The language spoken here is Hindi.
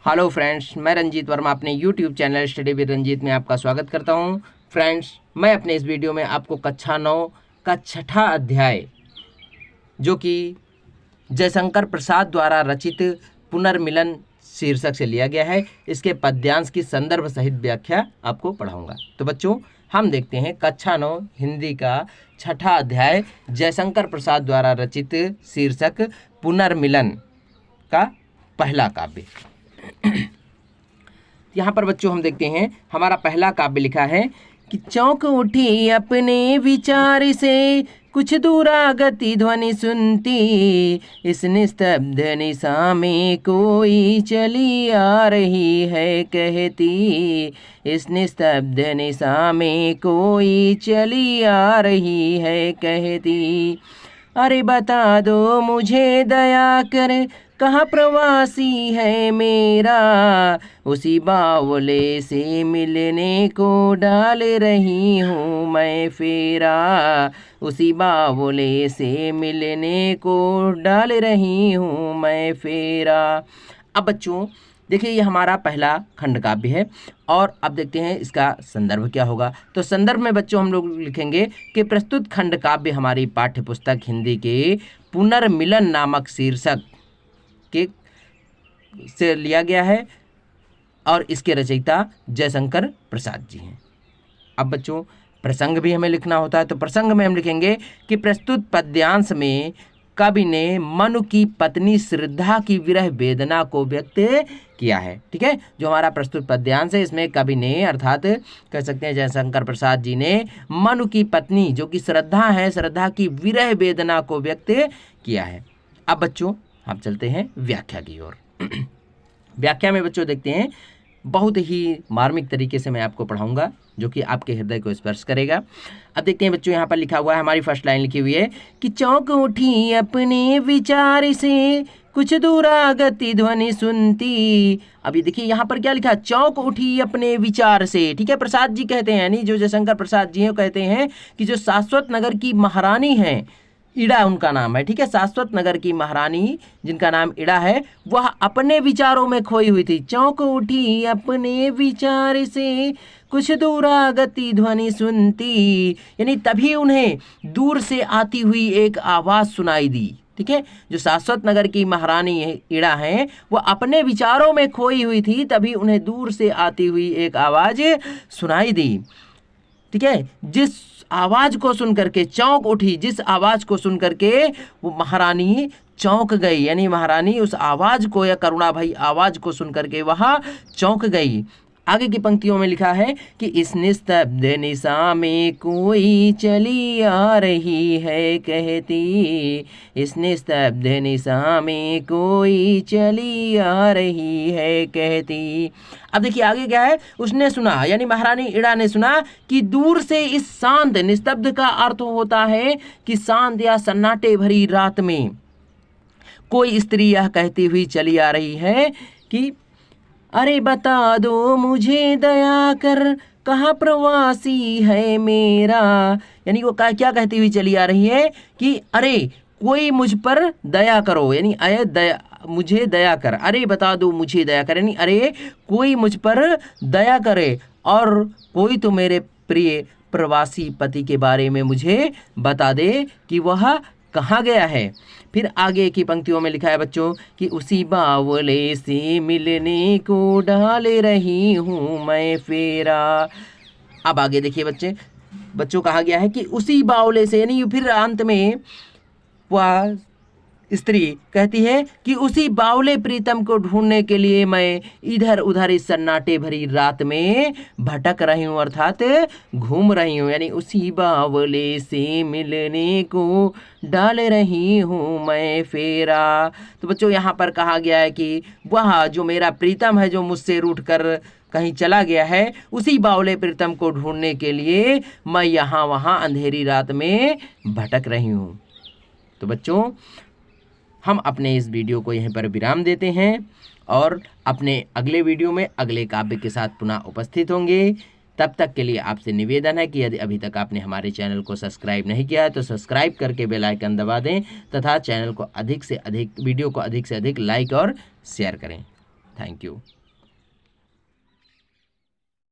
हेलो फ्रेंड्स, मैं रंजीत वर्मा अपने YouTube channel study with Ranjeet में आपका स्वागत करता हूं। फ्रेंड्स, मैं अपने इस वीडियो में आपको कक्षा 9 का छठा अध्याय जो कि जयशंकर प्रसाद द्वारा रचित पुनर्मिलन शीर्षक से लिया गया है, इसके पद्यांश की संदर्भ सहित व्याख्या आपको पढ़ाऊंगा। तो बच्चों, हम देखते हैं कक्षा 9 हिंदी का छठा अध्याय जयशंकर प्रसाद द्वारा रचित शीर्षक पुनर्मिलन का पहला काव्य। यहाँ पर बच्चों हम देखते हैं हमारा पहला काव्य लिखा है कि चौंक उठी अपने विचार से कुछ दूरा गति ध्वनि सुनती, इस निस्तब्ध निशा में कोई चली आ रही है कहती, इस निस्तब्ध निशा में कोई चली आ रही है कहती। अरे बता दो मुझे दया कर कहाँ प्रवासी है मेरा, उसी बावले से मिलने को डाल रही हूँ मैं फेरा, उसी बावले से मिलने को डाल रही हूँ मैं फेरा। अब बच्चों देखिए, ये हमारा पहला खंड काव्य है और अब देखते हैं इसका संदर्भ क्या होगा। तो संदर्भ में बच्चों हम लोग लिखेंगे कि प्रस्तुत खंड काव्य हमारी पाठ्य पुस्तक हिंदी के पुनर्मिलन नामक शीर्षक के से लिया गया है और इसके रचयिता जयशंकर प्रसाद जी हैं। अब बच्चों प्रसंग भी हमें लिखना होता है, तो प्रसंग में हम लिखेंगे कि प्रस्तुत पद्यांश में कवि ने मनु की पत्नी श्रद्धा की विरह वेदना को व्यक्त किया है। ठीक है, जो हमारा प्रस्तुत पद्यांश है इसमें कवि ने अर्थात कह सकते हैं जयशंकर प्रसाद जी ने मनु की पत्नी जो कि श्रद्धा है, श्रद्धा की विरह वेदना को व्यक्त किया है। अब बच्चों हम चलते हैं व्याख्या की ओर। व्याख्या में बच्चों देखते हैं बहुत ही मार्मिक तरीके से मैं आपको पढ़ाऊंगा जो कि आपके हृदय को स्पर्श करेगा। अब देखते हैं बच्चों, यहाँ पर लिखा हुआ है, हमारी फर्स्ट लाइन लिखी हुई है कि चौंक उठी अपने विचार से कुछ दूरा गति ध्वनि सुनती। अब ये देखिए यहाँ पर क्या लिखा, चौंक उठी अपने विचार से। ठीक है, प्रसाद जी कहते हैं, यानी जो जयशंकर प्रसाद जी हैं कहते हैं कि जो शाश्वत नगर की महारानी हैं, इड़ा उनका नाम है। ठीक है, शाश्वत नगर की महारानी जिनका नाम इड़ा है, वह अपने विचारों में खोई हुई थी। चौंक उठी अपने विचार से कुछ दूरा गति ध्वनि सुनती, यानी तभी उन्हें दूर से आती हुई एक आवाज़ सुनाई दी। ठीक है, जो शाश्वत नगर की महारानी इड़ा हैं वो अपने विचारों में खोई हुई थी, तभी उन्हें दूर से आती हुई एक आवाज़ सुनाई दी। ठीक है, जिस आवाज को सुन करके चौंक उठी, जिस आवाज को सुन करके वो महारानी चौंक गई, यानी महारानी उस आवाज को या करुणा भई आवाज को सुन करके वहां चौंक गई। आगे की पंक्तियों में लिखा है कि इस निस्तब्ध निशा में कोई चली आ रही है कहती, इस निस्तब्ध निशा में कोई चली आ रही है कहती। अब देखिए आगे क्या है, उसने सुना यानी महारानी इड़ा ने सुना कि दूर से इस शांत, निस्तब्ध का अर्थ होता है कि शांत या सन्नाटे भरी रात में कोई स्त्री यह कहती हुई चली आ रही है कि अरे बता दो मुझे दया कर कहाँ प्रवासी है मेरा, यानी वो क्या कहती हुई चली आ रही है कि अरे कोई मुझ पर दया करो, यानी अरे दया मुझे दया कर, अरे बता दो मुझे दया कर, यानी अरे कोई मुझ पर दया करे और कोई तो मेरे प्रिय प्रवासी पति के बारे में मुझे बता दे कि वह कहाँ गया है। फिर आगे की पंक्तियों में लिखा है बच्चों कि उसी बावले से मिलने को डाल रही हूँ मैं फेरा। अब आगे देखिए बच्चों कहा गया है कि उसी बावले से, यानी फिर अंत में वह स्त्री कहती है कि उसी बावले प्रीतम को ढूंढने के लिए मैं इधर उधर इस सन्नाटे भरी रात में भटक रही हूँ, अर्थात घूम रही हूँ, यानी उसी बावले से मिलने को डाल रही हूँ मैं फेरा। तो बच्चों यहाँ पर कहा गया है कि वह जो मेरा प्रीतम है, जो मुझसे रूठ कर कहीं चला गया है, उसी बावले प्रीतम को ढूंढने के लिए मैं यहाँ वहाँ अंधेरी रात में भटक रही हूँ। तो बच्चों हम अपने इस वीडियो को यहीं पर विराम देते हैं और अपने अगले वीडियो में अगले काव्य के साथ पुनः उपस्थित होंगे। तब तक के लिए आपसे निवेदन है कि यदि अभी तक आपने हमारे चैनल को सब्सक्राइब नहीं किया है तो सब्सक्राइब करके बेल आइकन दबा दें तथा चैनल को अधिक से अधिक वीडियो को अधिक से अधिक लाइक और शेयर करें। Thank you.